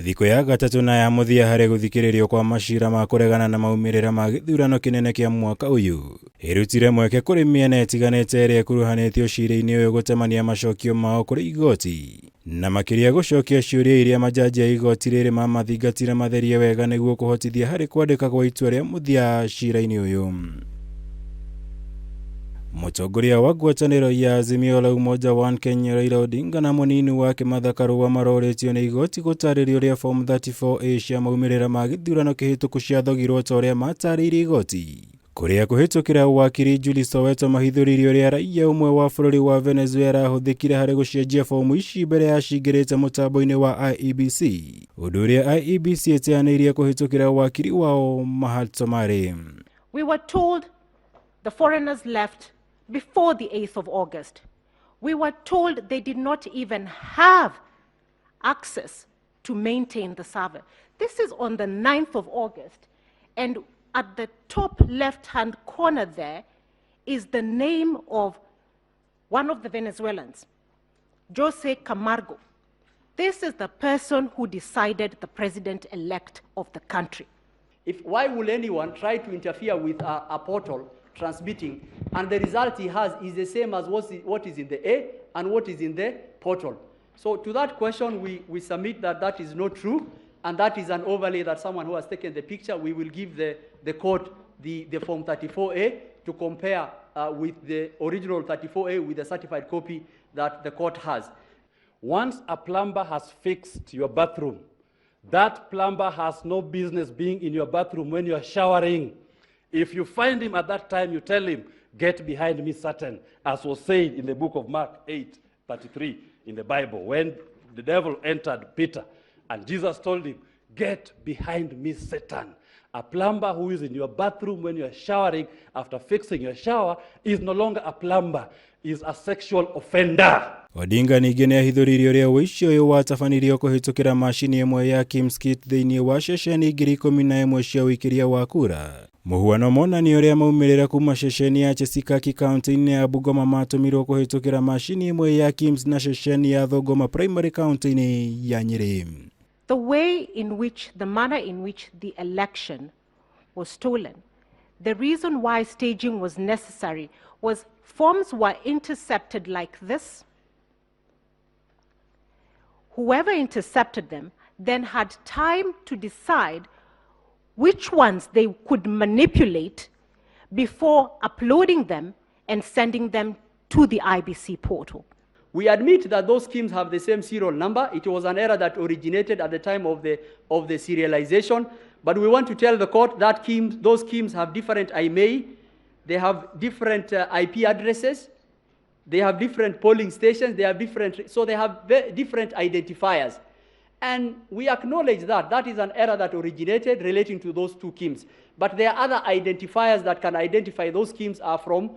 Thiko ya gatatu na ya muthia hari guthikiririo kwa mashira ma kuregana na maumirira ma ithurano kinene kia mwaka uyu irutire mweke kuri miena itiganite iria kuruhanitio cira-ini uyu gutemania macokio mao kuri igoti na makiria gucokia ciuria iria majaji ya igoti riri mamathingatire matherie wega niguo kuhotithia hari kwandika kwa itua ria muthia cira-ini uyu. Mutongoria wa ngwataniro ya Azimio la Umoja wa Kenya Raila Odinga na munini wake Mathakarũa maroretio ni igoti gutaririo ria form 34A cia maumirira ma githurano kihituku ciathogirwo ta uria mataririe igoti kuria kuhitukira wakiri Julie Soweto mahithuririo ria raia umwe wa bururi wa Venezuela huthikire hari gucenjia fomu ici mbere ya cingirite mutambo-ini wa IEBC undu uria IEBC itianirie kuhitukira wakiri wao mahatomari. We were told the foreigners left before the 8th of August. We were told they did not even have access to maintain the server. This is on the 9th of August, and at the top left-hand corner there is the name of one of the Venezuelans, Jose Camargo. This is the person who decided the president-elect of the country. Why will anyone try to interfere with a portal transmitting, and the result he has is the same as what is in the A and what is in the portal? So to that question, we submit that that is not true, and that is an overlay that someone who has taken the picture. We will give the court the form 34A to compare with the original 34A with the certified copy that the court has. Once a plumber has fixed your bathroom, that plumber has no business being in your bathroom when you are showering. If you find him at that time, you tell him, "Get behind me, Satan," as was said in the book of Mark 8:33 in the Bible, when the devil entered Peter, and Jesus told him, "Get behind me, Satan." A plumber who is in your bathroom when you are showering after fixing your shower is no longer a plumber, is a sexual offender. Odinga ningĩ nĩahithũririe ũrĩa ũici ũyũ watabanirio kũhĩtũkĩra macini ĩmwe ya Kimskit thĩinĩ wa ceceni 11,000 cia ũikiria wa kura. Mũhuano monania ũrĩa maumĩrĩra kuma ceceni ya Chesikaki kaunti-inĩ ya Bungoma matũmirwo kũhĩtũkĩra macini ĩmwe ya Kims na ceceni ya Thongoma primary kaunti-inĩ ya Nyeri. The way in which, the manner in which the election was stolen, the reason why staging was necessary was forms were intercepted like this. Whoever intercepted them then had time to decide which ones they could manipulate before uploading them and sending them to the IEBC portal. We admit that those schemes have the same serial number. It was an error that originated at the time of the serialization, but we want to tell the court that those schemes have different IMEI, they have different IP addresses, they have different polling stations, they have different identifiers. And we acknowledge that that is an error that originated relating to those two schemes. But there are other identifiers that can identify those schemes are from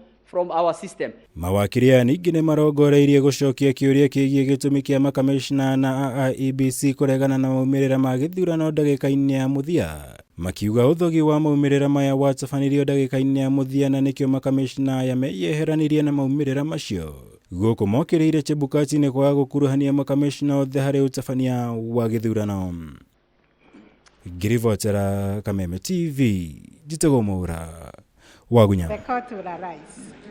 our system. Mawakiri ningĩ nĩ marongoreirie gucokia kiuria kĩgiĩ gĩtũmi kĩa makamishna na IEBC kuregana na maumĩrĩra ma gĩthurano ndagĩka-inĩ ya muthia. Makiuga ũthogi wa maumĩrĩra maya watabanirio ndagĩka-inĩ ya muthia na nĩkĩo makamishna aya meyeheranirie na maumĩrĩra macio. Guku mokĩrĩire Chebukati-inĩ kwaga gũkuruhania makamishna othe harĩ ũtabania wa gĩthurano. Ngirivotera Kameme TV, Jitego Mwaura, Wagunya. The court will arise.